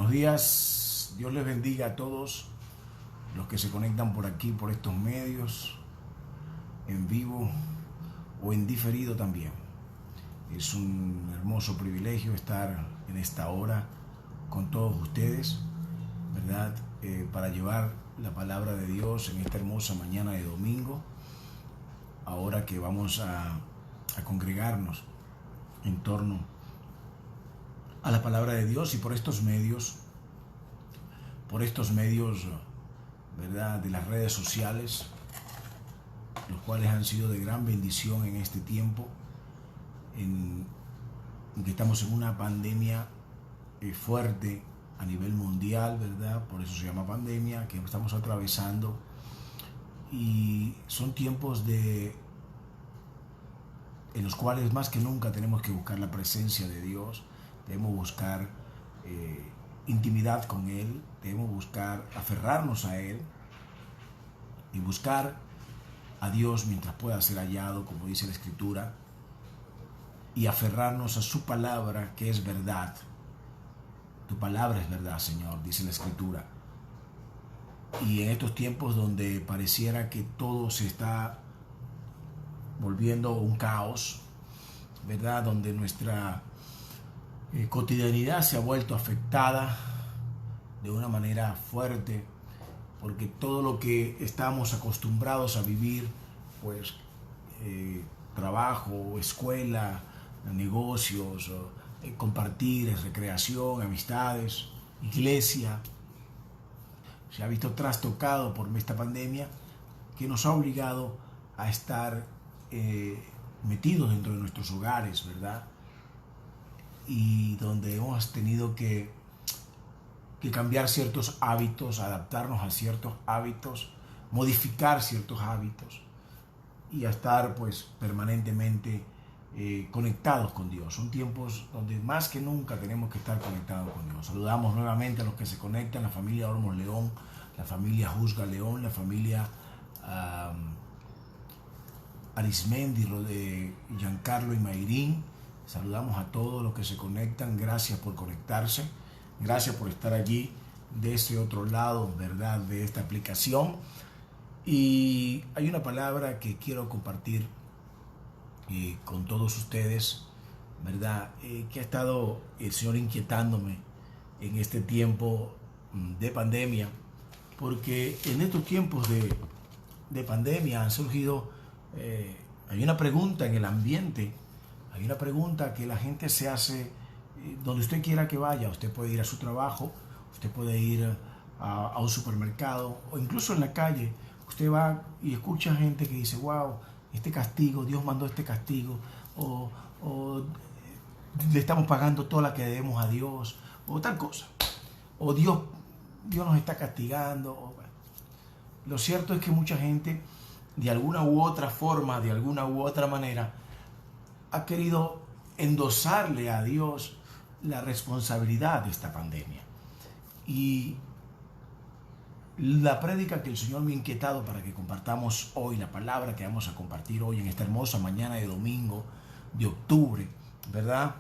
buenos días. Dios les bendiga a todos los que se conectan por aquí, por estos medios, en vivo o en diferido también. Es un hermoso privilegio estar en esta hora con todos ustedes, ¿verdad? Para llevar la palabra de Dios en esta hermosa mañana de domingo, ahora que vamos a congregarnos en torno a la palabra de Dios y por estos medios, ¿verdad?, de las redes sociales, los cuales han sido de gran bendición en este tiempo, en que estamos en una pandemia fuerte a nivel mundial, ¿verdad? Por eso se llama pandemia, que estamos atravesando, y son tiempos en los cuales más que nunca tenemos que buscar la presencia de Dios. Debemos buscar intimidad con Él, debemos buscar aferrarnos a Él y buscar a Dios mientras pueda ser hallado, como dice la Escritura, y aferrarnos a su palabra, que es verdad. Tu palabra es verdad, Señor, dice la Escritura. Y en estos tiempos donde pareciera que todo se está volviendo un caos, ¿verdad?, donde nuestra cotidianidad se ha vuelto afectada de una manera fuerte, porque todo lo que estamos acostumbrados a vivir, pues trabajo, escuela, negocios, compartir, recreación, amistades, iglesia, se ha visto trastocado por esta pandemia que nos ha obligado a estar metidos dentro de nuestros hogares, ¿verdad? Y donde hemos tenido que cambiar ciertos hábitos, adaptarnos a ciertos hábitos, modificar ciertos hábitos y a estar pues permanentemente conectados con Dios. Son tiempos donde más que nunca tenemos que estar conectados con Dios. Saludamos nuevamente a los que se conectan, la familia Olmos León, la familia Juzga León, la familia Arismendi, de Giancarlo y Mayrín. Saludamos a todos los que se conectan. Gracias por conectarse. Gracias por estar allí de ese otro lado, ¿verdad?, de esta aplicación. Y hay una palabra que quiero compartir con todos ustedes, ¿verdad?, que ha estado el Señor inquietándome en este tiempo de pandemia, porque en estos tiempos de pandemia han surgido, hay una pregunta en el ambiente. Hay una pregunta que la gente se hace donde usted quiera que vaya. Usted puede ir a su trabajo, usted puede ir a un supermercado o incluso en la calle. Usted va y escucha gente que dice, wow, este castigo, Dios mandó este castigo, o le estamos pagando toda la que debemos a Dios, o tal cosa, o Dios nos está castigando. Lo cierto es que mucha gente, de alguna u otra forma, de alguna u otra manera, ha querido endosarle a Dios la responsabilidad de esta pandemia. Y la prédica que el Señor me ha inquietado para que compartamos hoy, la palabra que vamos a compartir hoy en esta hermosa mañana de domingo de octubre, ¿verdad?,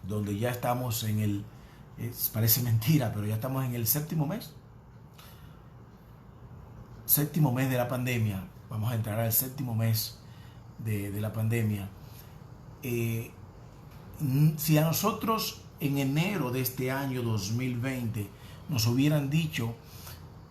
donde ya estamos en el, parece mentira, pero ya estamos en el séptimo mes de la pandemia. Vamos a entrar al séptimo mes de la pandemia. Si a nosotros en enero de este año 2020 nos hubieran dicho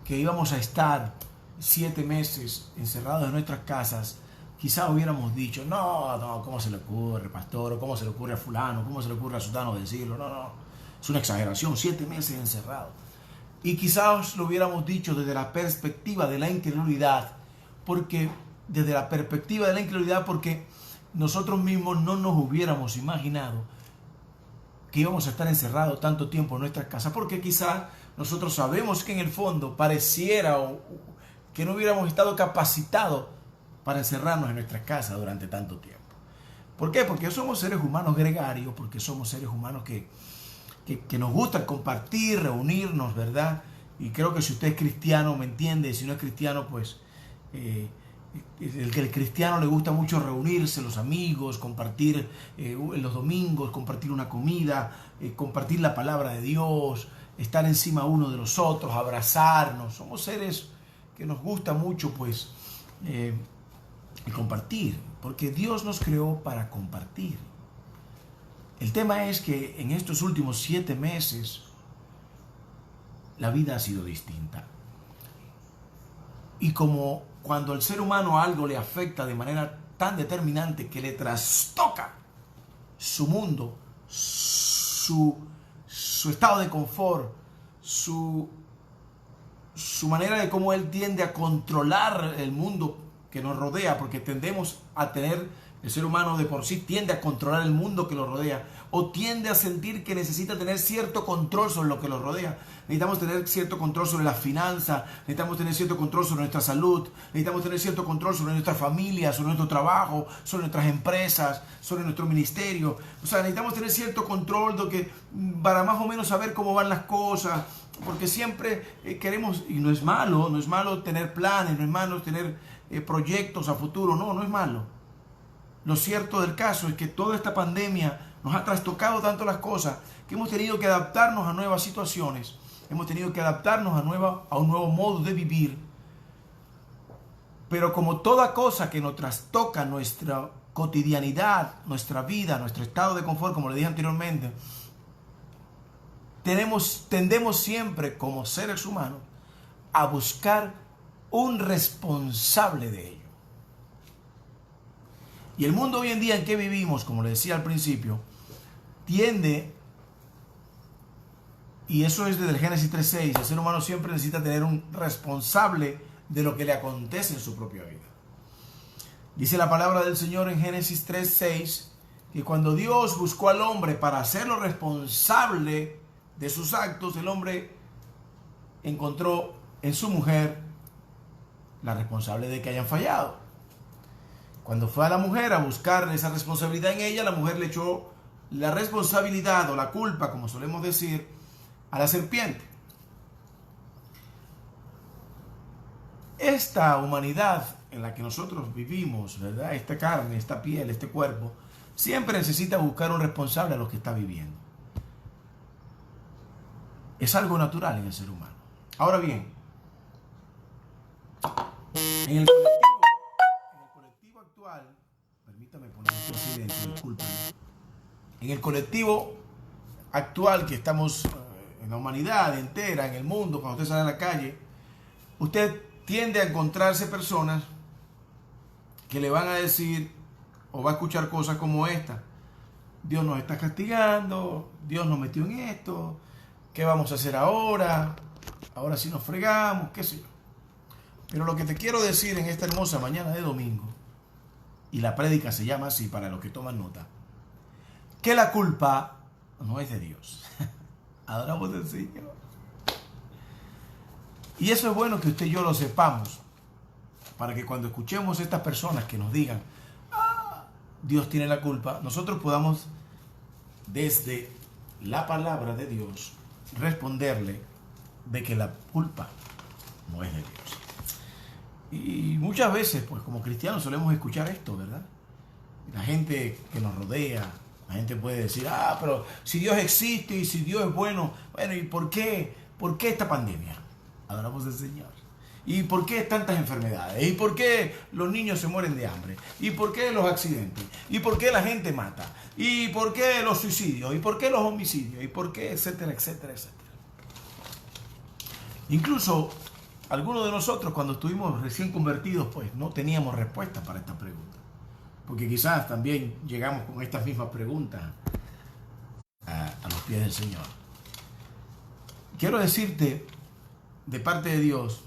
que íbamos a estar 7 meses encerrados en nuestras casas, quizás hubiéramos dicho, no, ¿cómo se le ocurre, pastor? ¿Cómo se le ocurre a fulano? ¿Cómo se le ocurre a sutano decirlo? No, es una exageración, 7 meses encerrados. Y quizás lo hubiéramos dicho desde la perspectiva de la incredulidad, porque nosotros mismos no nos hubiéramos imaginado que íbamos a estar encerrados tanto tiempo en nuestras casas, porque quizás nosotros sabemos que en el fondo pareciera que no hubiéramos estado capacitados para encerrarnos en nuestras casas durante tanto tiempo. ¿Por qué? Porque somos seres humanos gregarios, porque somos seres humanos que nos gusta compartir, reunirnos, ¿verdad? Y creo que si usted es cristiano me entiende, si no es cristiano, pues el cristiano le gusta mucho reunirse, los amigos, compartir en los domingos, compartir una comida, compartir la palabra de Dios, estar encima uno de los otros, abrazarnos. Somos seres que nos gusta mucho, pues, el compartir, porque Dios nos creó para compartir. El tema es que en estos últimos 7 meses la vida ha sido distinta. Y como cuando al ser humano algo le afecta de manera tan determinante que le trastoca su mundo, su estado de confort, su manera de cómo él tiende a controlar el mundo que nos rodea, porque tendemos a tener, el ser humano de por sí tiende a controlar el mundo que lo rodea, o tiende a sentir que necesita tener cierto control sobre lo que lo rodea. Necesitamos tener cierto control sobre las finanzas, necesitamos tener cierto control sobre nuestra salud, necesitamos tener cierto control sobre nuestra familia, sobre nuestro trabajo, sobre nuestras empresas, sobre nuestro ministerio. O sea, necesitamos tener cierto control para más o menos saber cómo van las cosas, porque siempre queremos, y no es malo tener planes, no es malo tener proyectos a futuro, no es malo. Lo cierto del caso es que toda esta pandemia nos ha trastocado tanto las cosas que hemos tenido que adaptarnos a nuevas situaciones, hemos tenido que adaptarnos a un nuevo modo de vivir. Pero como toda cosa que nos trastoca nuestra cotidianidad, nuestra vida, nuestro estado de confort, como le dije anteriormente, tendemos siempre como seres humanos a buscar un responsable de ello. Y el mundo hoy en día en que vivimos, como le decía al principio, tiende, y eso es desde el Génesis 3:6, el ser humano siempre necesita tener un responsable de lo que le acontece en su propia vida. Dice la palabra del Señor en Génesis 3:6 que cuando Dios buscó al hombre para hacerlo responsable de sus actos, el hombre encontró en su mujer la responsable de que hayan fallado. Cuando fue a la mujer a buscar esa responsabilidad en ella, la mujer le echó la responsabilidad o la culpa, como solemos decir, a la serpiente. Esta humanidad en la que nosotros vivimos, ¿verdad? Esta carne, esta piel, este cuerpo, siempre necesita buscar un responsable a lo que está viviendo. Es algo natural en el ser humano. Ahora bien, en el colectivo actual, permítame poner esto así dentro, discúlpenme. En el colectivo actual que estamos en la humanidad entera, en el mundo, cuando usted sale a la calle, usted tiende a encontrarse personas que le van a decir o va a escuchar cosas como esta: Dios nos está castigando, Dios nos metió en esto, ¿qué vamos a hacer ahora? Ahora sí nos fregamos, qué sé yo. Pero lo que te quiero decir en esta hermosa mañana de domingo, y la prédica se llama así para los que toman nota, que la culpa no es de Dios. Adoramos al Señor. Y eso es bueno que usted y yo lo sepamos, para que cuando escuchemos a estas personas que nos digan, Dios tiene la culpa, nosotros podamos desde la palabra de Dios responderle de que la culpa no es de Dios. Y muchas veces, pues como cristianos solemos escuchar esto, ¿verdad? La gente que nos rodea, la gente puede decir, pero si Dios existe y si Dios es bueno, ¿y por qué esta pandemia? Adoramos al Señor. ¿Y por qué tantas enfermedades? ¿Y por qué los niños se mueren de hambre? ¿Y por qué los accidentes? ¿Y por qué la gente mata? ¿Y por qué los suicidios? ¿Y por qué los homicidios? ¿Y por qué? Etcétera, etcétera, etcétera. Incluso algunos de nosotros, cuando estuvimos recién convertidos, pues no teníamos respuesta para esta pregunta. Porque quizás también llegamos con estas mismas preguntas a los pies del Señor. Quiero decirte, de parte de Dios,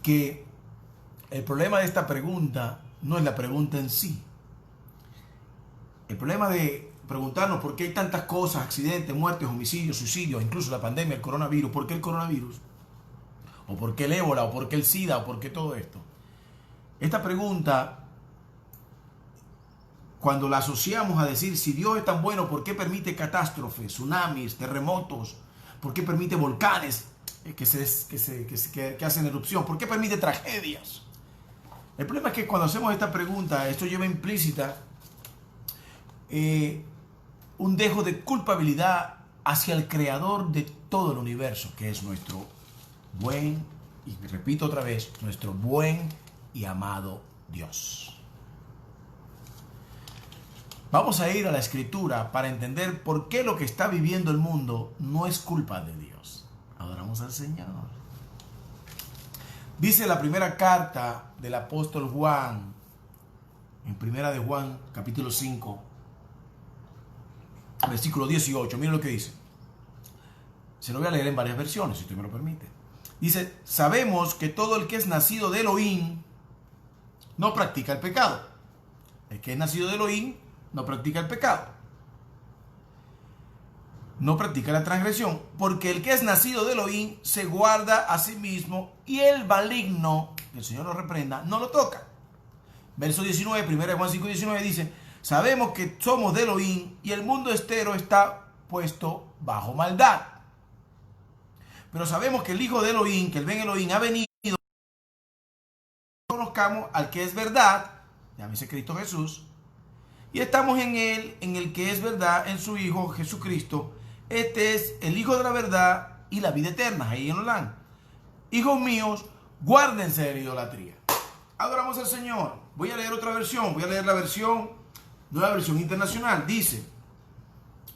que el problema de esta pregunta no es la pregunta en sí. El problema de preguntarnos por qué hay tantas cosas, accidentes, muertes, homicidios, suicidios, incluso la pandemia, el coronavirus, ¿por qué el coronavirus? ¿O por qué el ébola? ¿O por qué el SIDA? ¿O por qué todo esto? Esta pregunta, cuando la asociamos a decir, si Dios es tan bueno, ¿por qué permite catástrofes, tsunamis, terremotos? ¿Por qué permite volcanes que hacen erupción? ¿Por qué permite tragedias? El problema es que cuando hacemos esta pregunta, esto lleva implícita un dejo de culpabilidad hacia el creador de todo el universo, que es nuestro buen, y repito otra vez, nuestro buen y amado Dios. Vamos a ir a la Escritura para entender por qué lo que está viviendo el mundo no es culpa de Dios. Adoramos al Señor. Dice la primera carta del apóstol Juan, en primera de Juan, capítulo 5, versículo 18. Miren lo que dice. Se lo voy a leer en varias versiones, si usted me lo permite. Dice, sabemos que todo el que es nacido de Elohim no practica el pecado. El que es nacido de Elohim no practica el pecado. No practica la transgresión. Porque el que es nacido de Elohim se guarda a sí mismo y el maligno, que el Señor lo reprenda, no lo toca. Verso 19, 1 Juan 5, 19 dice, sabemos que somos de Elohim y el mundo entero está puesto bajo maldad. Pero sabemos que el Hijo de Elohim, que el Ben Elohim, ha venido. Conozcamos al que es verdad, llámese Cristo Jesús, y estamos en él, en el que es verdad, en su Hijo Jesucristo. Este es el Hijo de la verdad y la vida eterna. Ahí en Olán. Hijos míos, guárdense de la idolatría. Adoramos al Señor. Voy a leer otra versión. Voy a leer la versión, nueva versión internacional. Dice,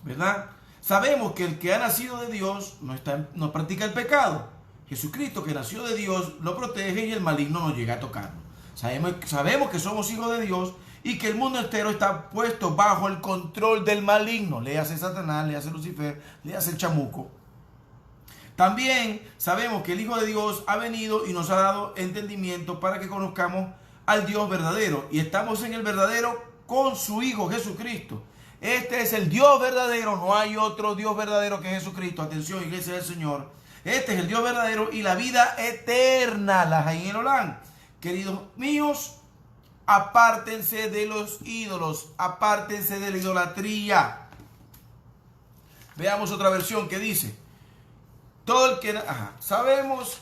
¿verdad? Sabemos que el que ha nacido de Dios no practica el pecado. Jesucristo, que nació de Dios, lo protege y el maligno no llega a tocarlo. Sabemos que somos hijos de Dios y que el mundo entero está puesto bajo el control del maligno. Léase Satanás, léase Lucifer, léase el chamuco. También sabemos que el Hijo de Dios ha venido y nos ha dado entendimiento para que conozcamos al Dios verdadero. Y estamos en el verdadero con su Hijo Jesucristo. Este es el Dios verdadero, no hay otro Dios verdadero que Jesucristo. Atención, iglesia del Señor. Este es el Dios verdadero y la vida eterna, la hay en Olán. Queridos míos, apártense de los ídolos, apártense de la idolatría. Veamos otra versión que dice, sabemos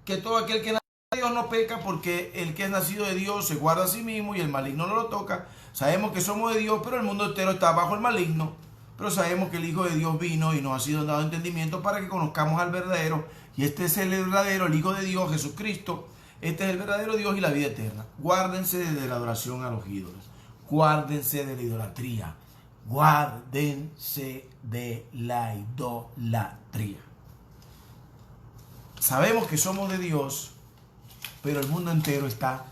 que todo aquel que nace de Dios no peca, porque el que es nacido de Dios se guarda a sí mismo y el maligno no lo toca. Sabemos que somos de Dios, pero el mundo entero está bajo el maligno. Pero sabemos que el Hijo de Dios vino y nos ha sido dado entendimiento para que conozcamos al verdadero. Y este es el verdadero, el Hijo de Dios, Jesucristo. Este es el verdadero Dios y la vida eterna. Guárdense de la adoración a los ídolos. Guárdense de la idolatría. Guárdense de la idolatría. Sabemos que somos de Dios, pero el mundo entero está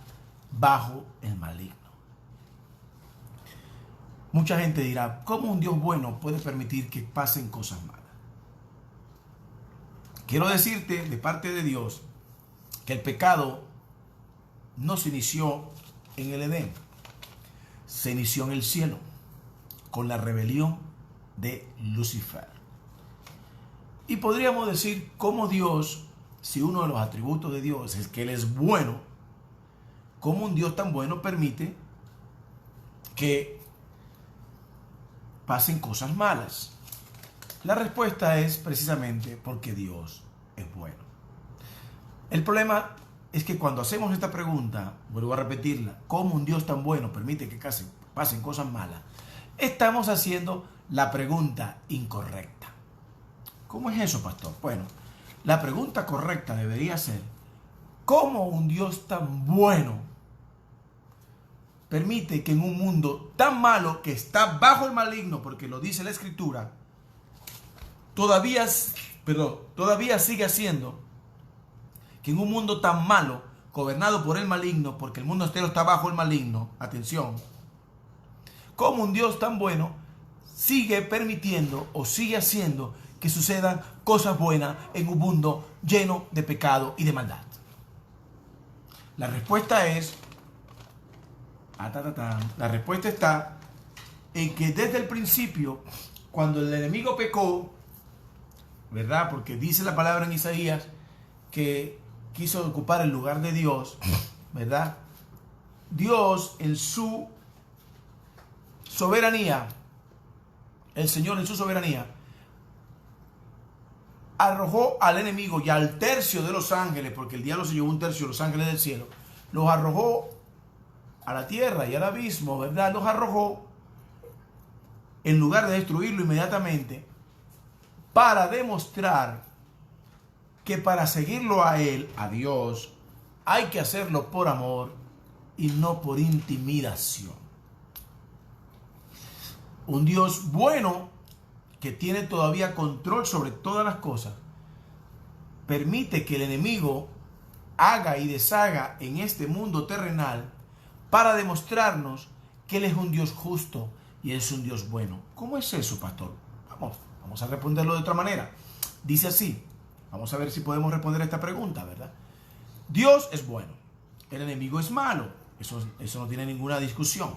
bajo el maligno. Mucha gente dirá, ¿cómo un Dios bueno puede permitir que pasen cosas malas? Quiero decirte de parte de Dios que el pecado no se inició en el Edén, se inició en el cielo con la rebelión de Lucifer. Y podríamos decir cómo Dios, si uno de los atributos de Dios es que Él es bueno, cómo un Dios tan bueno permite que pasen cosas malas. La respuesta es precisamente porque Dios es bueno. El problema es que cuando hacemos esta pregunta, vuelvo a repetirla, ¿cómo un Dios tan bueno permite que pasen cosas malas? Estamos haciendo la pregunta incorrecta. ¿Cómo es eso, pastor? Bueno, la pregunta correcta debería ser, ¿cómo un Dios tan bueno permite que en un mundo tan malo que está bajo el maligno, porque lo dice la Escritura, todavía sigue haciendo que en un mundo tan malo, gobernado por el maligno, porque el mundo entero está bajo el maligno, atención, como un Dios tan bueno sigue permitiendo o sigue haciendo que sucedan cosas buenas en un mundo lleno de pecado y de maldad? La respuesta es, la respuesta está en que desde el principio, cuando el enemigo pecó, ¿verdad? Porque dice la palabra en Isaías que quiso ocupar el lugar de Dios, ¿verdad? Dios en su soberanía, el Señor en su soberanía, arrojó al enemigo y al tercio de los ángeles, porque el diablo se llevó un tercio de los ángeles del cielo, los arrojó a la tierra y al abismo, ¿verdad? Los arrojó en lugar de destruirlo inmediatamente, para demostrar que para seguirlo a Él, a Dios, hay que hacerlo por amor y no por intimidación. Un Dios bueno, que tiene todavía control sobre todas las cosas, permite que el enemigo haga y deshaga en este mundo terrenal para demostrarnos que Él es un Dios justo y es un Dios bueno. ¿Cómo es eso, pastor? Vamos a responderlo de otra manera. Dice así, vamos a ver si podemos responder esta pregunta, ¿verdad? Dios es bueno, el enemigo es malo, eso no tiene ninguna discusión.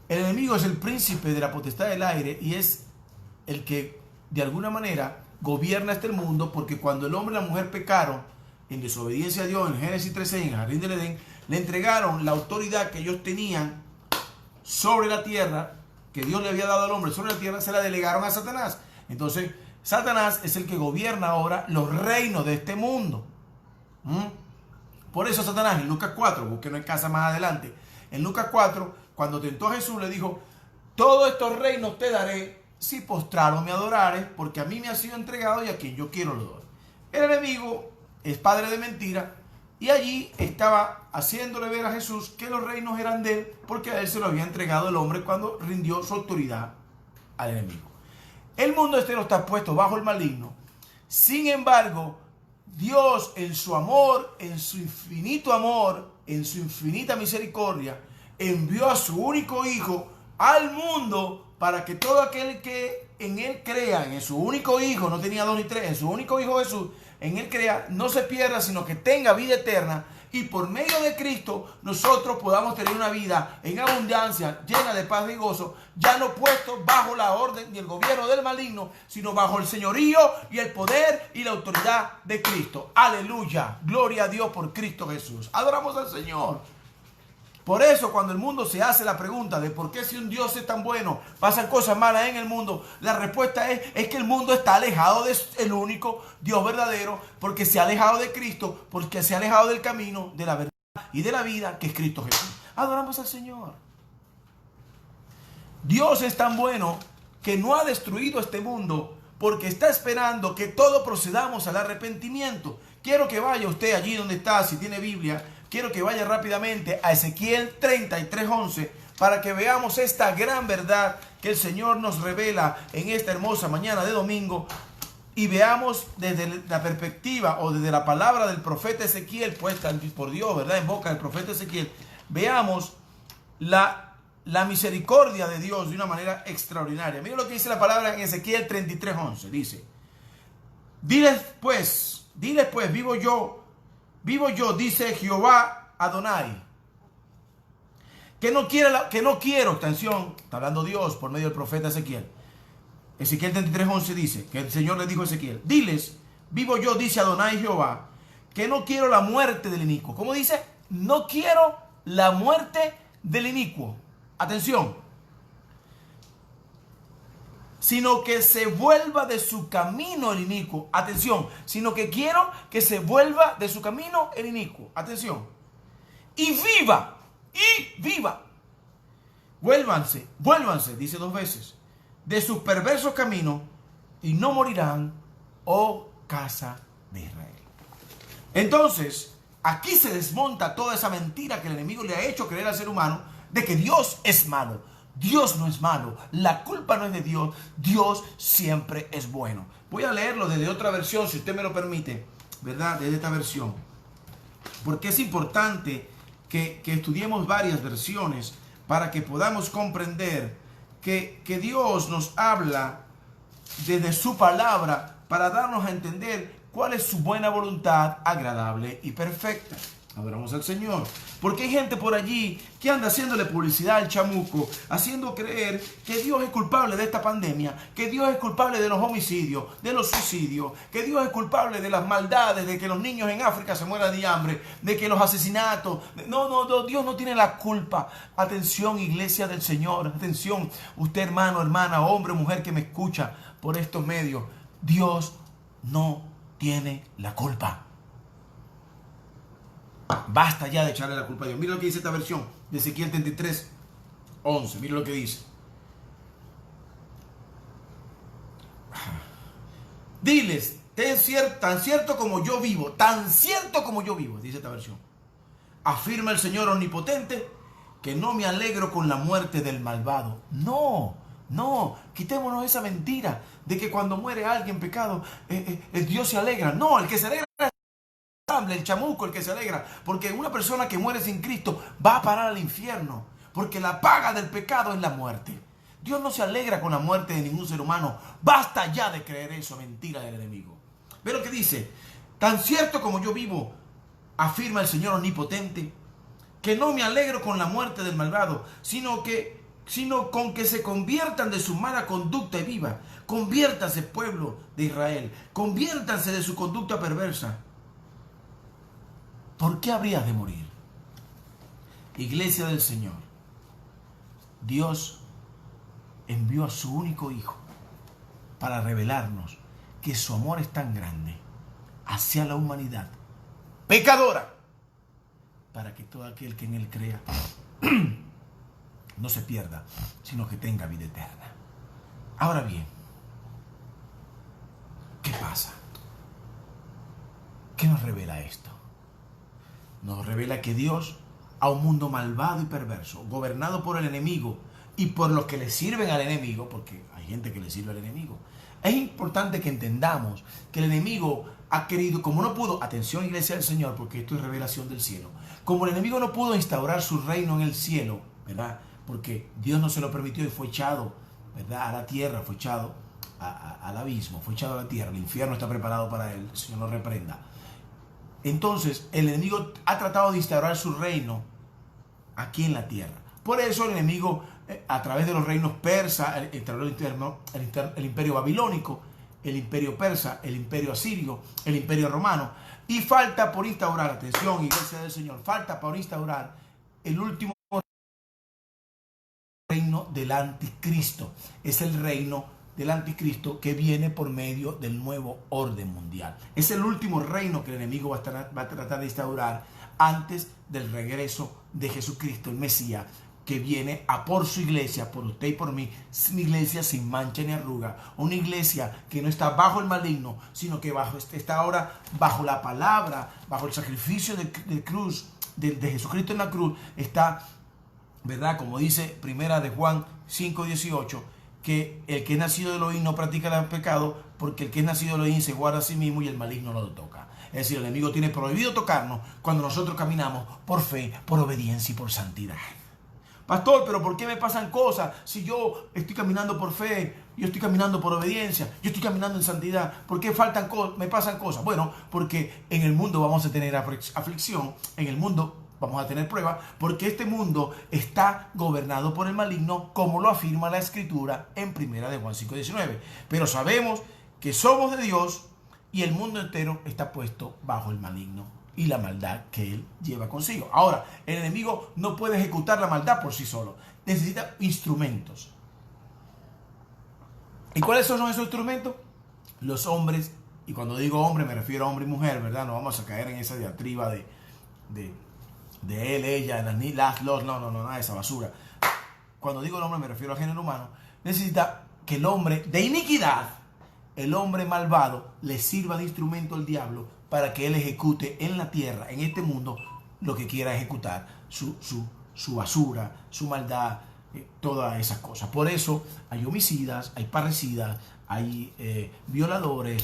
El enemigo es el príncipe de la potestad del aire y es el que de alguna manera gobierna este mundo, porque cuando el hombre y la mujer pecaron en desobediencia a Dios, en Génesis 3:6, en el jardín del Edén, le entregaron la autoridad que ellos tenían sobre la tierra, que Dios le había dado al hombre sobre la tierra, se la delegaron a Satanás. Entonces, Satanás es el que gobierna ahora los reinos de este mundo. Por eso Satanás en Lucas 4, búsquenlo en casa más adelante, en Lucas 4, cuando tentó a Jesús, le dijo: todos estos reinos te daré si postrado me adorares, porque a mí me ha sido entregado y a quien yo quiero lo doy. El enemigo es padre de mentira y allí estaba haciéndole ver a Jesús que los reinos eran de él, porque a él se lo había entregado el hombre cuando rindió su autoridad al enemigo. El mundo entero está puesto bajo el maligno. Sin embargo, Dios en su amor, en su infinito amor, en su infinita misericordia, envió a su único Hijo al mundo para que todo aquel que en Él crea, en su único Hijo, no tenía dos ni tres, en su único Hijo Jesús, en Él crea, no se pierda, sino que tenga vida eterna, y por medio de Cristo nosotros podamos tener una vida en abundancia, llena de paz y gozo, ya no puestos bajo la orden y el gobierno del maligno, sino bajo el señorío y el poder y la autoridad de Cristo. Aleluya, gloria a Dios por Cristo Jesús. Adoramos al Señor. Por eso, cuando el mundo se hace la pregunta de por qué, si un Dios es tan bueno, pasan cosas malas en el mundo, la respuesta es que el mundo está alejado del único Dios verdadero, porque se ha alejado de Cristo, porque se ha alejado del camino, de la verdad y de la vida, que es Cristo Jesús. Adoramos al Señor. Dios es tan bueno que no ha destruido este mundo, porque está esperando que todos procedamos al arrepentimiento. Quiero que vaya usted allí donde está, si tiene Biblia. Quiero que vaya rápidamente a Ezequiel 33:11 para que veamos esta gran verdad que el Señor nos revela en esta hermosa mañana de domingo, y veamos desde la perspectiva o desde la palabra del profeta Ezequiel puesta por Dios, ¿verdad? En boca del profeta Ezequiel, veamos la misericordia de Dios de una manera extraordinaria. Miren lo que dice la palabra en Ezequiel 33:11. Dice: diles pues, vivo yo, dice Jehová Adonai, que no quiero, atención, está hablando Dios por medio del profeta Ezequiel. Ezequiel 33:11 dice que el Señor le dijo a Ezequiel: diles, vivo yo, dice Adonai Jehová, que no quiero la muerte del inicuo. ¿Cómo dice? No quiero la muerte del inicuo. Atención. Sino que se vuelva de su camino el inicuo. Atención. Sino que quiero que se vuelva de su camino el inicuo. Atención. Y viva. Vuélvanse, dice 2 veces, de sus perversos caminos, y no morirán, oh casa de Israel. Entonces, aquí se desmonta toda esa mentira que el enemigo le ha hecho creer al ser humano de que Dios es malo. Dios no es malo, la culpa no es de Dios, Dios siempre es bueno. Voy a leerlo desde otra versión, si usted me lo permite, ¿verdad? Desde esta versión, porque es importante que estudiemos varias versiones para que podamos comprender que Dios nos habla desde su palabra para darnos a entender cuál es su buena voluntad, agradable y perfecta. Adoramos al Señor. Porque hay gente por allí que anda haciéndole publicidad al chamuco, haciendo creer que Dios es culpable de esta pandemia, que Dios es culpable de los homicidios, de los suicidios, que Dios es culpable de las maldades, de que los niños en África se mueran de hambre, de que los asesinatos. No, Dios no tiene la culpa. Atención, iglesia del Señor. Atención, usted, hermano, hermana, hombre, mujer que me escucha por estos medios. Dios no tiene la culpa. Basta ya de echarle la culpa a Dios. Mira lo que dice esta versión de Ezequiel 33:11. Mira lo que dice. Diles, tan cierto como yo vivo, tan cierto como yo vivo, dice esta versión. Afirma el Señor omnipotente, que no me alegro con la muerte del malvado. No, quitémonos esa mentira de que cuando muere alguien en pecado, Dios se alegra. No, el que se alegra es el chamuco, el que se alegra. Porque una persona que muere sin Cristo va a parar al infierno. Porque la paga del pecado es la muerte. Dios no se alegra con la muerte de ningún ser humano. Basta ya de creer eso, mentira del enemigo. Ve lo que dice. Tan cierto como yo vivo, afirma el Señor omnipotente, que no me alegro con la muerte del malvado, sino con que se conviertan de su mala conducta y viva. Conviértanse, pueblo de Israel, conviértanse de su conducta perversa. ¿Por qué habrías de morir? Iglesia del Señor, Dios envió a su único Hijo para revelarnos que su amor es tan grande hacia la humanidad pecadora, para que todo aquel que en Él crea no se pierda, sino que tenga vida eterna. Ahora bien, ¿qué pasa? ¿Qué nos revela esto? Nos revela que Dios, a un mundo malvado y perverso, gobernado por el enemigo y por los que le sirven al enemigo, porque hay gente que le sirve al enemigo, es importante que entendamos que el enemigo ha querido, como no pudo, atención Iglesia del Señor, porque esto es revelación del cielo, como el enemigo no pudo instaurar su reino en el cielo, ¿verdad? Porque Dios no se lo permitió y fue echado, ¿verdad?, a la tierra, fue echado al abismo, fue echado a la tierra, el infierno está preparado para él, el Señor lo reprenda. Entonces el enemigo ha tratado de instaurar su reino aquí en la tierra. Por eso el enemigo, a través de los reinos persa, el imperio babilónico, el imperio persa, el imperio asirio, el imperio romano, y falta por instaurar, atención Iglesia del Señor, falta por instaurar el último reino del anticristo. Es el reino del anticristo que viene por medio del nuevo orden mundial. Es el último reino que el enemigo va a tratar de instaurar antes del regreso de Jesucristo, el Mesías, que viene a por su iglesia, por usted y por mí, una iglesia sin mancha ni arruga, una iglesia que no está bajo el maligno, sino que está ahora bajo la palabra, bajo el sacrificio de cruz, de Jesucristo en la cruz, está, ¿verdad? Como dice Primera de Juan 5:18, que el que es nacido de Elohim no practica el pecado, porque el que es nacido de Elohim se guarda a sí mismo y el maligno no lo toca. Es decir, el enemigo tiene prohibido tocarnos cuando nosotros caminamos por fe, por obediencia y por santidad. Pastor, pero ¿por qué me pasan cosas si yo estoy caminando por fe, yo estoy caminando por obediencia, yo estoy caminando en santidad? ¿Por qué me pasan cosas? Bueno, porque en el mundo vamos a tener aflicción, en el mundo vamos a tener pruebas, porque este mundo está gobernado por el maligno, como lo afirma la Escritura en Primera de Juan 5:19. Pero sabemos que somos de Dios y el mundo entero está puesto bajo el maligno y la maldad que él lleva consigo. Ahora, el enemigo no puede ejecutar la maldad por sí solo. Necesita instrumentos. ¿Y cuáles son esos instrumentos? Los hombres, y cuando digo hombre me refiero a hombre y mujer, ¿verdad? No vamos a caer en esa diatriba de él, ella, los, no, nada de esa basura. Cuando digo el hombre me refiero al género humano. Necesita que el hombre de iniquidad, el hombre malvado, le sirva de instrumento al diablo para que él ejecute en la tierra, en este mundo, lo que quiera ejecutar, su basura, su maldad, todas esas cosas. Por eso hay homicidas, hay parricidas, hay violadores,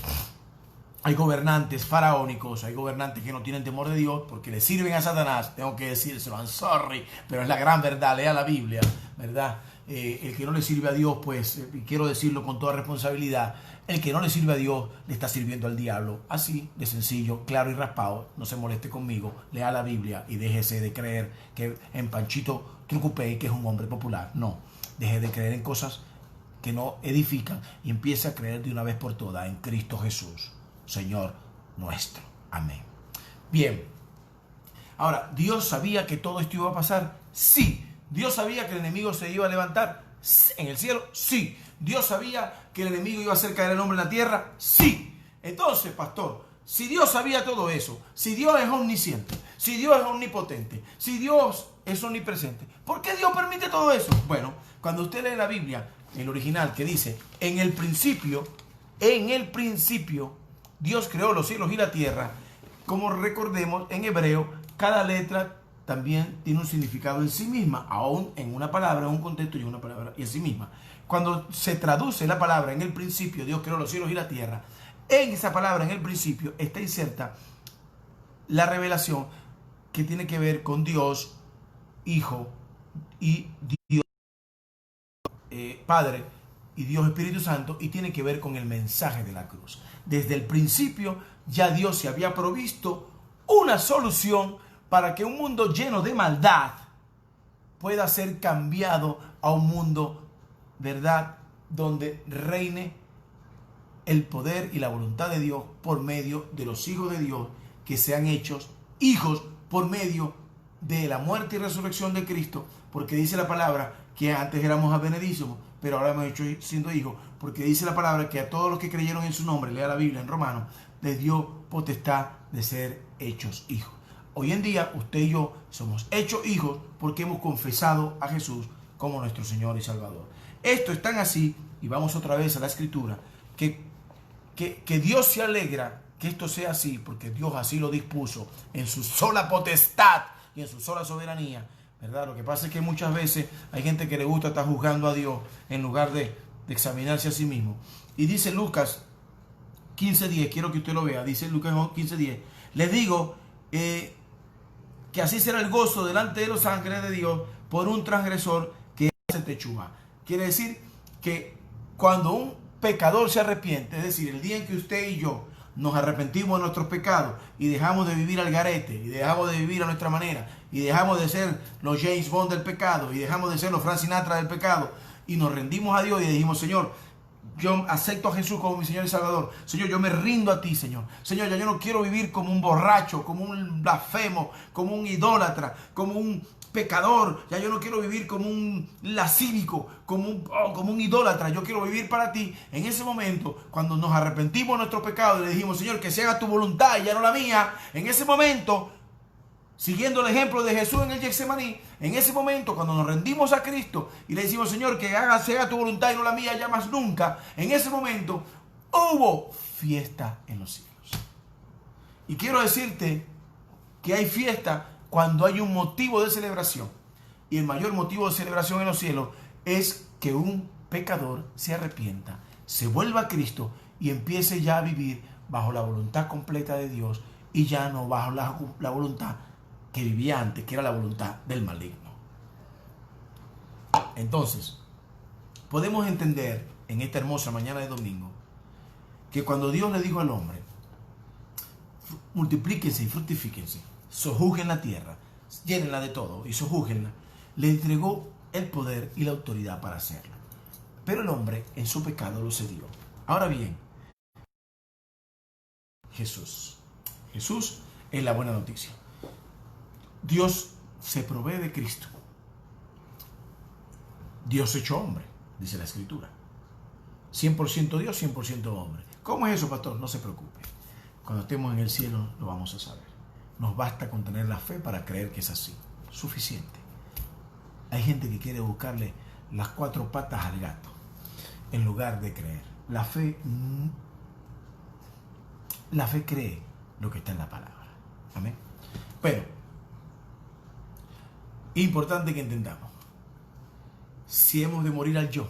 hay gobernantes faraónicos, hay gobernantes que no tienen temor de Dios porque le sirven a Satanás. Tengo que decírselo, I'm sorry, pero es la gran verdad. Lea la Biblia, ¿verdad? El que no le sirve a Dios, pues, quiero decirlo con toda responsabilidad, el que no le sirve a Dios le está sirviendo al diablo. Así de sencillo, claro y raspado. No se moleste conmigo, lea la Biblia y déjese de creer que en Panchito Trucupey, que es un hombre popular. No, deje de creer en cosas que no edifican y empiece a creer de una vez por todas en Cristo Jesús, Señor nuestro. Amén. Bien. Ahora, ¿Dios sabía que todo esto iba a pasar? Sí. ¿Dios sabía que el enemigo se iba a levantar en el cielo? Sí. ¿Dios sabía que el enemigo iba a hacer caer el hombre en la tierra? Sí. Entonces, pastor, si Dios sabía todo eso, si Dios es omnisciente, si Dios es omnipotente, si Dios es omnipresente, ¿por qué Dios permite todo eso? Bueno, cuando usted lee la Biblia, el original, que dice, en el principio En el principio, Dios creó los cielos y la tierra. Como recordemos, en hebreo, cada letra también tiene un significado en sí misma, aún en una palabra, en un contexto y en una palabra y en sí misma. Cuando se traduce la palabra en el principio, Dios creó los cielos y la tierra, en esa palabra, en el principio, está inserta la revelación que tiene que ver con Dios, Hijo y Dios Padre y Dios Espíritu Santo, y tiene que ver con el mensaje de la cruz. Desde el principio ya Dios se había provisto una solución para que un mundo lleno de maldad pueda ser cambiado a un mundo, ¿verdad?, donde reine el poder y la voluntad de Dios por medio de los hijos de Dios, que sean hechos hijos por medio de la muerte y resurrección de Cristo, porque dice la palabra que antes éramos advenedizos, pero ahora hemos hecho siendo hijos, porque dice la palabra que a todos los que creyeron en su nombre, lea la Biblia en Romanos, les dio potestad de ser hechos hijos. Hoy en día usted y yo somos hechos hijos porque hemos confesado a Jesús como nuestro Señor y Salvador. Esto es tan así, y vamos otra vez a la Escritura, que Dios se alegra que esto sea así, porque Dios así lo dispuso en su sola potestad y en su sola soberanía, ¿verdad? Lo que pasa es que muchas veces hay gente que le gusta estar juzgando a Dios en lugar de examinarse a sí mismo. Y dice Lucas 15:10, quiero que usted lo vea, dice Lucas 15:10, les digo que así será el gozo delante de los ángeles de Dios por un transgresor que hace techúa. Quiere decir que cuando un pecador se arrepiente, es decir, el día en que usted y yo nos arrepentimos de nuestros pecados y dejamos de vivir al garete y dejamos de vivir a nuestra manera y dejamos de ser los James Bond del pecado y dejamos de ser los Frank Sinatra del pecado y nos rendimos a Dios y dijimos, Señor, yo acepto a Jesús como mi Señor y Salvador. Señor, yo me rindo a ti, Señor. Señor, ya yo no quiero vivir como un borracho, como un blasfemo, como un idólatra, como un pecador. Ya yo no quiero vivir como un lascívico, como un idólatra. Yo quiero vivir para ti. En ese momento, cuando nos arrepentimos de nuestros pecados y le dijimos, Señor, que se haga tu voluntad y ya no la mía, en ese momento, siguiendo el ejemplo de Jesús en el Getsemaní, en ese momento cuando nos rendimos a Cristo y le decimos, Señor, que se haga tu voluntad y no la mía ya más nunca, en ese momento hubo fiesta en los cielos. Y quiero decirte que hay fiesta cuando hay un motivo de celebración. Y el mayor motivo de celebración en los cielos es que un pecador se arrepienta, se vuelva a Cristo y empiece ya a vivir bajo la voluntad completa de Dios y ya no bajo la voluntad que vivía antes, que era la voluntad del maligno. Entonces, podemos entender en esta hermosa mañana de domingo que cuando Dios le dijo al hombre, multiplíquense y fructifíquense, sojuzguen la tierra, llénenla de todo y sojúzguenla, le entregó el poder y la autoridad para hacerlo. Pero el hombre en su pecado lo cedió. Ahora bien, Jesús es la buena noticia. Dios se provee de Cristo. Dios hecho hombre, dice la Escritura. 100% Dios, 100% hombre. ¿Cómo es eso, pastor? No se preocupe. Cuando estemos en el cielo lo vamos a saber. Nos basta con tener la fe para creer que es así. Suficiente. Hay gente que quiere buscarle las 4 patas al gato en lugar de creer. La fe cree lo que está en la palabra. Amén. Pero importante que entendamos, si hemos de morir al yo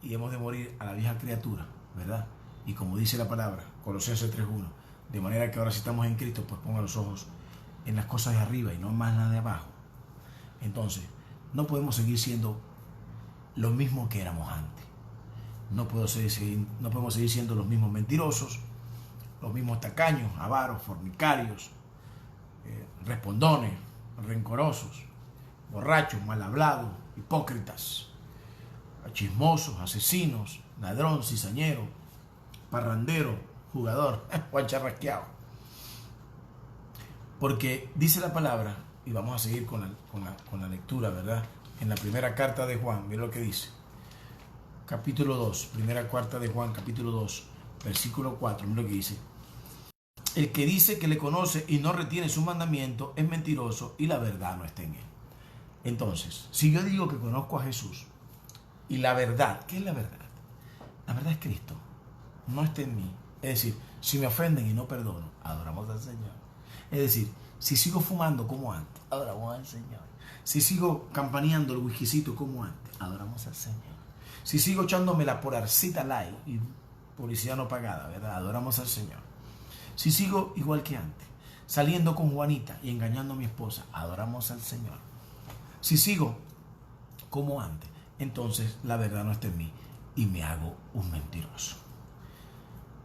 y hemos de morir a la vieja criatura, ¿verdad? Y como dice la palabra, Colosenses 3:1, de manera que ahora si estamos en Cristo, pues ponga los ojos en las cosas de arriba y no más nada de abajo. Entonces, no podemos seguir siendo lo mismo que éramos antes. No podemos seguir siendo los mismos mentirosos, los mismos tacaños, avaros, fornicarios, respondones, rencorosos, borrachos, mal hablados, hipócritas, chismosos, asesinos, ladrón, cizañero, parrandero, jugador, guancharrasqueado. Porque dice la palabra, y vamos a seguir con la lectura, ¿verdad? En la primera carta de Juan, mira lo que dice. Capítulo 2, primera carta de Juan, capítulo 2, versículo 4, mira lo que dice. El que dice que le conoce y no retiene su mandamiento es mentiroso y la verdad no está en él. Entonces, si yo digo que conozco a Jesús y la verdad, ¿qué es la verdad? La verdad es Cristo. no está en mí. Es decir, si me ofenden y no perdono, adoramos al Señor. Es decir, si sigo fumando como antes, adoramos al Señor. Si sigo campaneando el whiskycito como antes, adoramos al Señor. Si sigo echándome la porarcita light y publicidad no pagada, ¿verdad? Adoramos al Señor. Si sigo igual que antes, saliendo con Juanita y engañando a mi esposa, adoramos al Señor. Si sigo como antes, entonces la verdad no está en mí y me hago un mentiroso.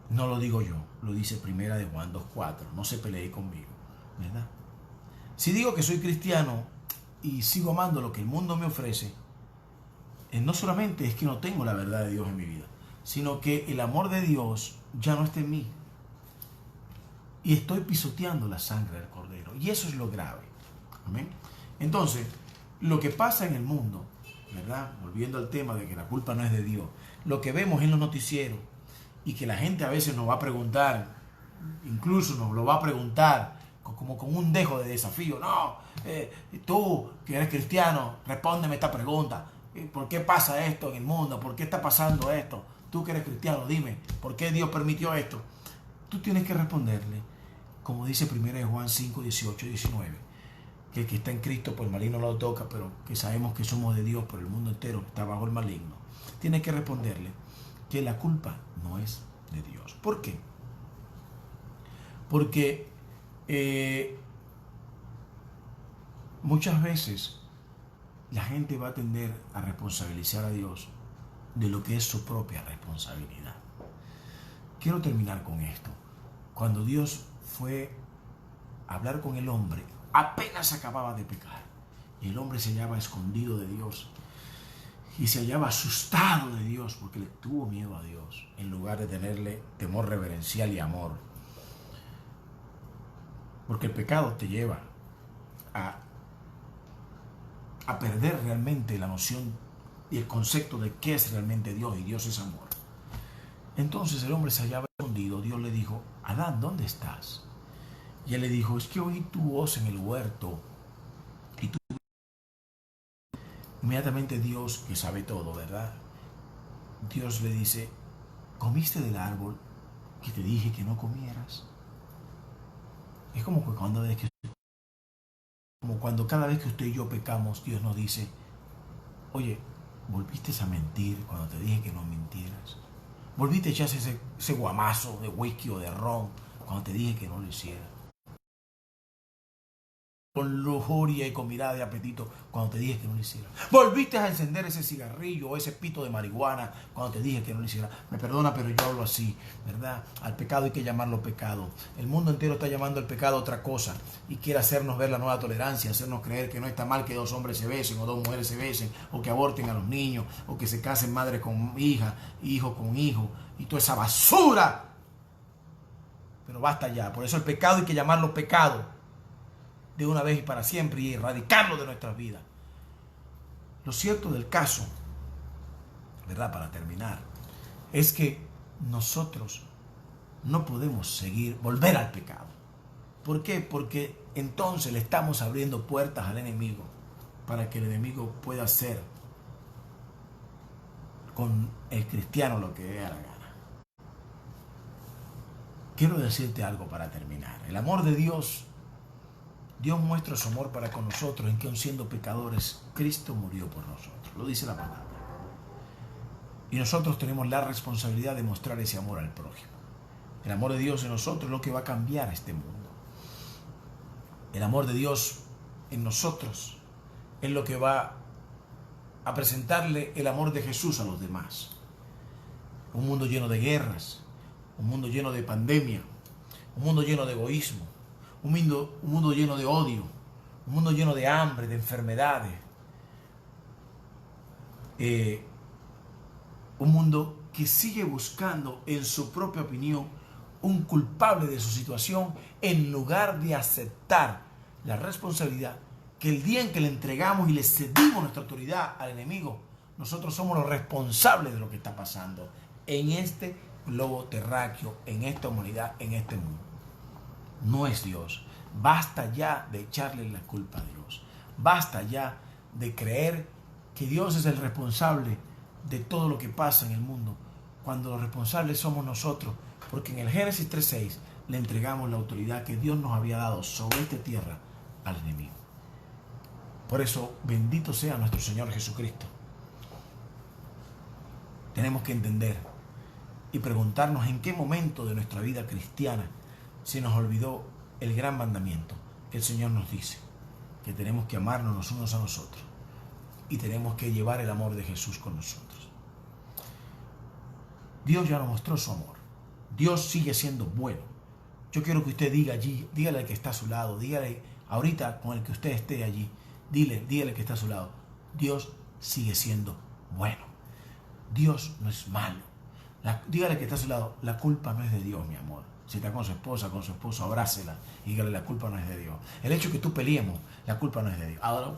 No lo digo yo, lo dice Primera de Juan 2:4. No se pelee conmigo, ¿verdad? Si digo que soy cristiano y sigo amando lo que el mundo me ofrece, no solamente es que no tengo la verdad de Dios en mi vida, sino que el amor de Dios ya no está en mí. Y estoy pisoteando la sangre del Cordero. Y eso es lo grave. ¿Amén? Entonces, lo que pasa en el mundo, ¿verdad? Volviendo al tema de que la culpa no es de Dios, lo que vemos en los noticieros y que la gente a veces nos va a preguntar, incluso nos lo va a preguntar como con un dejo de desafío. No, tú que eres cristiano, respóndeme esta pregunta. ¿Por qué pasa esto en el mundo? ¿Por qué está pasando esto? Tú que eres cristiano, dime, ¿por qué Dios permitió esto? Tú tienes que responderle, como dice 1 Juan 5, 18 y 19, que el que está en Cristo, pues el maligno no lo toca, pero que sabemos que somos de Dios, pero el mundo entero está bajo el maligno. Tienes que responderle que la culpa no es de Dios. ¿Por qué? Porque muchas veces la gente va a tender a responsabilizar a Dios de lo que es su propia responsabilidad. Quiero terminar con esto. Cuando Dios fue a hablar con el hombre, apenas acababa de pecar, y el hombre se hallaba escondido de Dios y se hallaba asustado de Dios porque le tuvo miedo a Dios en lugar de tenerle temor reverencial y amor. Porque el pecado te lleva a perder realmente la noción y el concepto de qué es realmente Dios, y Dios es amor. Entonces el hombre se hallaba escondido. Dios le dijo: Adán, ¿dónde estás? Y él le dijo: es que oí tu voz en el huerto. Y tú... Inmediatamente Dios, que sabe todo, ¿verdad? Dios le dice: ¿comiste del árbol que te dije que no comieras? Es como cuando cada vez que usted y yo pecamos, Dios nos dice: oye, ¿volviste a mentir cuando te dije que no mintieras? ¿Volviste a echarse ese guamazo de whisky o de ron cuando te dije que no lo hicieras? Con lujuria y con mirada de apetito cuando te dije que no lo hicieras. ¿Volviste a encender ese cigarrillo o ese pito de marihuana cuando te dije que no lo hicieras? Me perdona, pero yo hablo así, ¿verdad? Al pecado hay que llamarlo pecado. El mundo entero está llamando al pecado otra cosa y quiere hacernos ver la nueva tolerancia, hacernos creer que no está mal que dos hombres se besen o dos mujeres se besen, o que aborten a los niños, o que se casen madre con hija, hijo con hijo, y toda esa basura. Pero basta ya. Por eso el pecado hay que llamarlo pecado de una vez y para siempre, y erradicarlo de nuestras vidas. Lo cierto del caso, ¿verdad? Para terminar, es que nosotros no podemos volver al pecado. ¿Por qué? Porque entonces le estamos abriendo puertas al enemigo para que el enemigo pueda hacer con el cristiano lo que dé a la gana. Quiero decirte algo para terminar. El amor de Dios muestra su amor para con nosotros en que, aun siendo pecadores, Cristo murió por nosotros. Lo dice la palabra. Y nosotros tenemos la responsabilidad de mostrar ese amor al prójimo. El amor de Dios en nosotros es lo que va a cambiar este mundo. El amor de Dios en nosotros es lo que va a presentarle el amor de Jesús a los demás. Un mundo lleno de guerras, un mundo lleno de pandemia, un mundo lleno de egoísmo, un mundo lleno de odio, un mundo lleno de hambre, de enfermedades, un mundo que sigue buscando, en su propia opinión, un culpable de su situación, en lugar de aceptar la responsabilidad que el día en que le entregamos y le cedimos nuestra autoridad al enemigo, nosotros somos los responsables de lo que está pasando en este globo terráqueo, en esta humanidad, en este mundo. No es Dios. Basta ya de echarle la culpa a Dios. Basta ya de creer que Dios es el responsable de todo lo que pasa en el mundo, cuando los responsables somos nosotros, porque en el Génesis 3:6 le entregamos la autoridad que Dios nos había dado sobre esta tierra al enemigo. Por eso, bendito sea nuestro Señor Jesucristo. Tenemos que entender y preguntarnos en qué momento de nuestra vida cristiana se nos olvidó el gran mandamiento que el Señor nos dice, que tenemos que amarnos los unos a los otros y tenemos que llevar el amor de Jesús con nosotros. Dios ya nos mostró su amor. Dios sigue siendo bueno. Yo quiero que usted diga allí, dígale al que está a su lado, dígale ahorita con el que usted esté allí, dígale que está a su lado, Dios sigue siendo bueno. Dios no es malo. Dígale que está a su lado, la culpa no es de Dios, mi amor. Si está con su esposo, abrácela y dígale, la culpa no es de Dios. El hecho de que tú peleemos, la culpa no es de Dios. Ahora,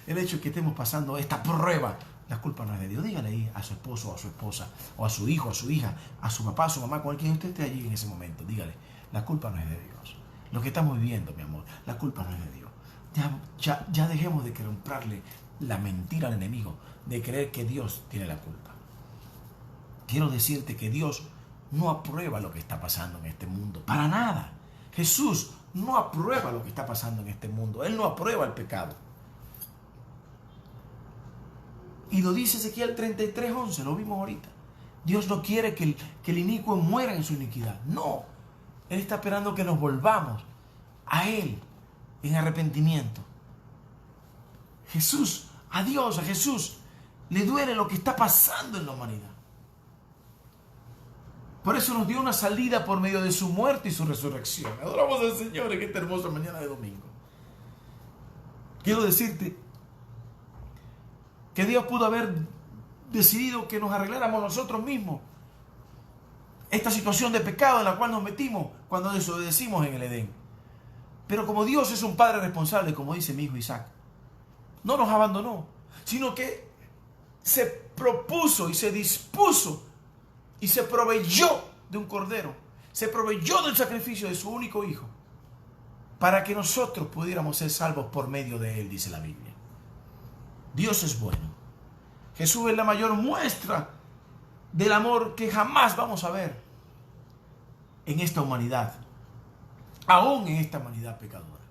el hecho de que estemos pasando esta prueba, la culpa no es de Dios. Dígale ahí a su esposo o a su esposa, o a su hijo, a su hija, a su papá, a su mamá, con quien usted esté allí en ese momento. Dígale, la culpa no es de Dios. Lo que estamos viviendo, mi amor, la culpa no es de Dios. Ya dejemos de comprarle la mentira al enemigo, de creer que Dios tiene la culpa. Quiero decirte que Dios no aprueba lo que está pasando en este mundo, para nada. Jesús no aprueba lo que está pasando en este mundo. Él no aprueba el pecado. Y lo dice Ezequiel 33:11, lo vimos ahorita. Dios no quiere que el inicuo muera en su iniquidad. No. Él está esperando que nos volvamos a Él en arrepentimiento. A Jesús le duele lo que está pasando en la humanidad. Por eso nos dio una salida por medio de su muerte y su resurrección. Adoramos al Señor en esta hermosa mañana de domingo. Quiero decirte que Dios pudo haber decidido que nos arregláramos nosotros mismos esta situación de pecado en la cual nos metimos cuando desobedecimos en el Edén. Pero como Dios es un Padre responsable, como dice mi hijo Isaac, no nos abandonó, sino que se propuso y se dispuso y se proveyó de un cordero, se proveyó del sacrificio de su único hijo, para que nosotros pudiéramos ser salvos por medio de él, dice la Biblia. Dios es bueno. Jesús es la mayor muestra del amor que jamás vamos a ver en esta humanidad, aún en esta humanidad pecadora.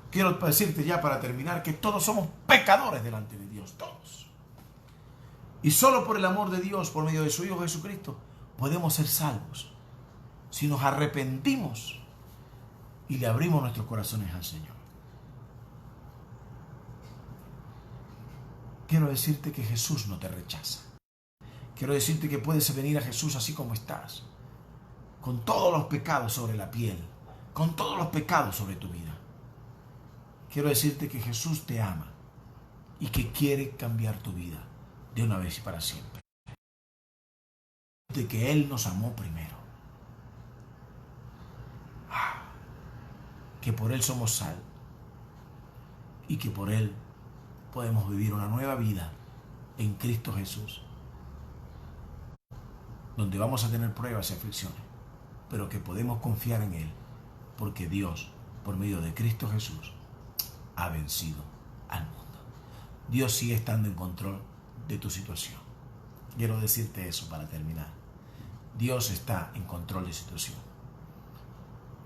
Quiero decirte ya para terminar que todos somos pecadores delante de Dios, todos. Y solo por el amor de Dios, por medio de su Hijo Jesucristo, podemos ser salvos. Si nos arrepentimos y le abrimos nuestros corazones al Señor. Quiero decirte que Jesús no te rechaza. Quiero decirte que puedes venir a Jesús así como estás, con todos los pecados sobre la piel, con todos los pecados sobre tu vida. Quiero decirte que Jesús te ama y que quiere cambiar tu vida de una vez y para siempre. De que Él nos amó primero. Que por Él somos salvos y que por Él podemos vivir una nueva vida en Cristo Jesús, donde vamos a tener pruebas y aflicciones, pero que podemos confiar en Él, porque Dios, por medio de Cristo Jesús, ha vencido al mundo. Dios sigue estando en control de tu situación. Quiero decirte eso para terminar. Dios está en control de la situación.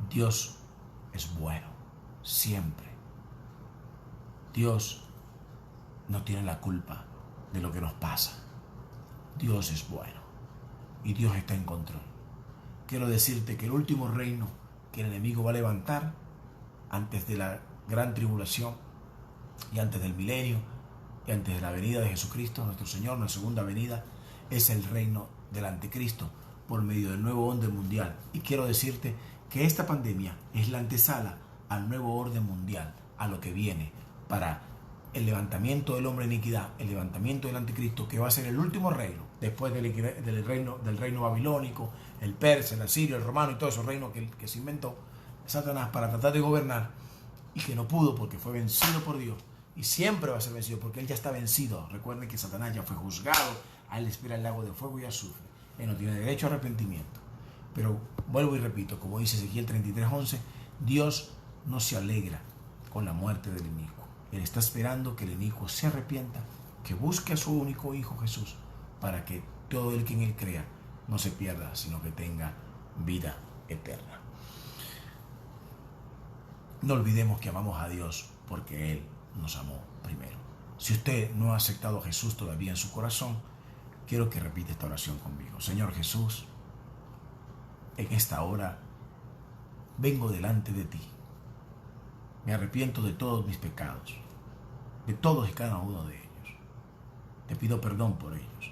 Dios es bueno, siempre. Dios no tiene la culpa de lo que nos pasa. Dios es bueno y Dios está en control. Quiero decirte que el último reino que el enemigo va a levantar antes de la gran tribulación y antes del milenio y antes de la venida de Jesucristo, nuestro Señor, nuestra segunda venida, es el reino del anticristo por medio del nuevo orden mundial. Y quiero decirte que esta pandemia es la antesala al nuevo orden mundial, a lo que viene para el levantamiento del hombre en iniquidad, el levantamiento del anticristo, que va a ser el último reino, después del reino babilónico, el persa, el asirio, el romano y todos esos reinos que se inventó Satanás para tratar de gobernar y que no pudo porque fue vencido por Dios y siempre va a ser vencido porque él ya está vencido. Recuerden que Satanás ya fue juzgado, a él le espera el lago de fuego y azufre. Él no tiene derecho a arrepentimiento. Pero vuelvo y repito, como dice Ezequiel 33:11, Dios no se alegra con la muerte del inicuo. Él está esperando que el inicuo se arrepienta, que busque a su único hijo Jesús, para que todo el que en él crea no se pierda, sino que tenga vida eterna. No olvidemos que amamos a Dios porque Él nos amó primero. Si usted no ha aceptado a Jesús todavía en su corazón, quiero que repita esta oración conmigo. Señor Jesús, en esta hora vengo delante de ti. Me arrepiento de todos mis pecados, de todos y cada uno de ellos. Te pido perdón por ellos.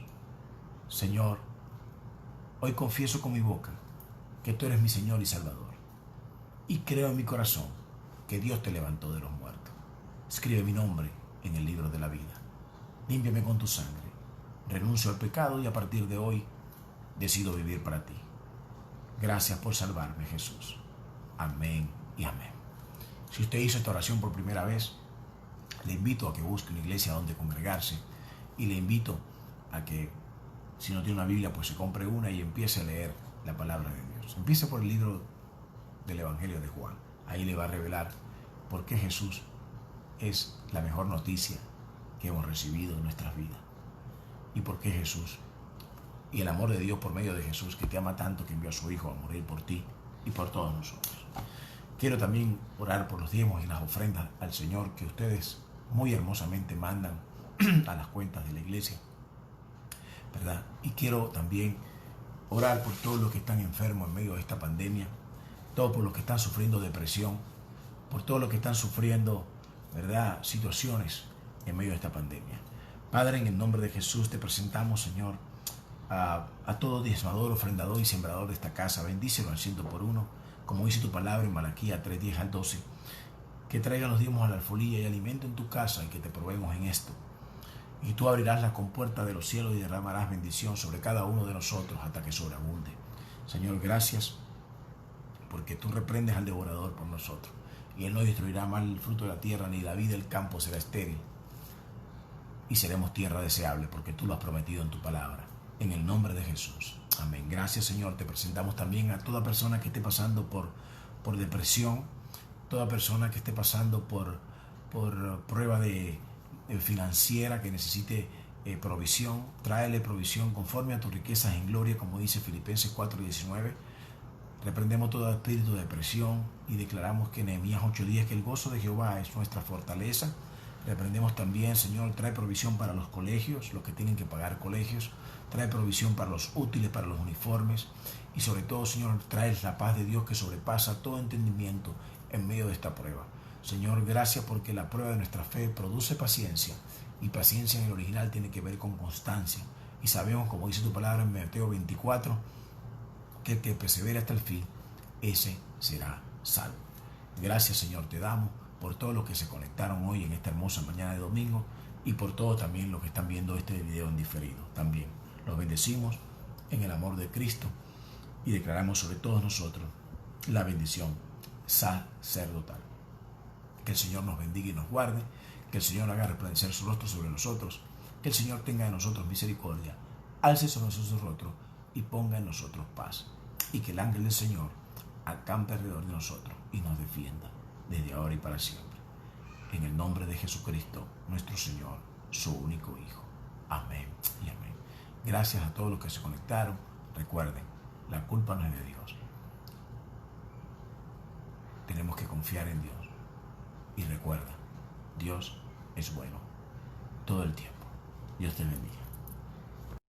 Señor, hoy confieso con mi boca que tú eres mi Señor y Salvador. Y creo en mi corazón que Dios te levantó de los muertos. Escribe mi nombre en el libro de la vida. Límpiame con tu sangre. Renuncio al pecado y a partir de hoy decido vivir para ti. Gracias por salvarme, Jesús. Amén y amén. Si usted hizo esta oración por primera vez, le invito a que busque una iglesia donde congregarse y le invito a que, si no tiene una Biblia, pues se compre una y empiece a leer la palabra de Dios. Empiece por el libro del Evangelio de Juan. Ahí le va a revelar por qué Jesús es la mejor noticia que hemos recibido en nuestras vidas. Y por qué Jesús y el amor de Dios por medio de Jesús, que te ama tanto que envió a su Hijo a morir por ti y por todos nosotros. Quiero también orar por los diezmos y las ofrendas al Señor que ustedes muy hermosamente mandan a las cuentas de la iglesia, ¿verdad? Y quiero también orar por todos los que están enfermos en medio de esta pandemia, todos por los que están sufriendo depresión, por todos los que están sufriendo, ¿verdad?, situaciones en medio de esta pandemia. Padre, en el nombre de Jesús te presentamos, Señor, a todo diezmador, ofrendador y sembrador de esta casa. Bendícelo al 100 por uno, como dice tu palabra en Malaquías 3:10 al 12, que traigan los diezmos a la alfolía y alimenten tu casa y que te probemos en esto. Y tú abrirás la compuerta de los cielos y derramarás bendición sobre cada uno de nosotros hasta que sobreabunde. Señor, gracias porque tú reprendes al devorador por nosotros y él no destruirá mal el fruto de la tierra, ni la vida del campo será estéril y seremos tierra deseable porque tú lo has prometido en tu palabra. En el nombre de Jesús. Amén. Gracias, Señor. Te presentamos también a toda persona que esté pasando por depresión, toda persona que esté pasando por prueba financiera, que necesite provisión. Tráele provisión conforme a tus riquezas en gloria, como dice Filipenses 4:19. Reprendemos todo espíritu de depresión y declaramos que Nehemías 8:10, que el gozo de Jehová es nuestra fortaleza. Reprendemos también, Señor, trae provisión para los colegios, los que tienen que pagar colegios. Trae provisión para los útiles, para los uniformes. Y sobre todo, Señor, trae la paz de Dios que sobrepasa todo entendimiento en medio de esta prueba. Señor, gracias porque la prueba de nuestra fe produce paciencia. Y paciencia en el original tiene que ver con constancia. Y sabemos, como dice tu palabra en Mateo 24, que el que persevera hasta el fin, ese será salvo. Gracias, Señor, te damos por todos los que se conectaron hoy en esta hermosa mañana de domingo y por todos también los que están viendo este video en diferido. También los bendecimos en el amor de Cristo y declaramos sobre todos nosotros la bendición sacerdotal. Que el Señor nos bendiga y nos guarde, que el Señor haga resplandecer su rostro sobre nosotros, que el Señor tenga de nosotros misericordia, alce sobre nosotros su rostro y ponga en nosotros paz, y que el ángel del Señor acampe alrededor de nosotros y nos defienda desde ahora y para siempre. En el nombre de Jesucristo, nuestro Señor, su único Hijo. Amén y amén. Gracias a todos los que se conectaron. Recuerden, la culpa no es de Dios. Tenemos que confiar en Dios. Y recuerda, Dios es bueno todo el tiempo. Dios te bendiga.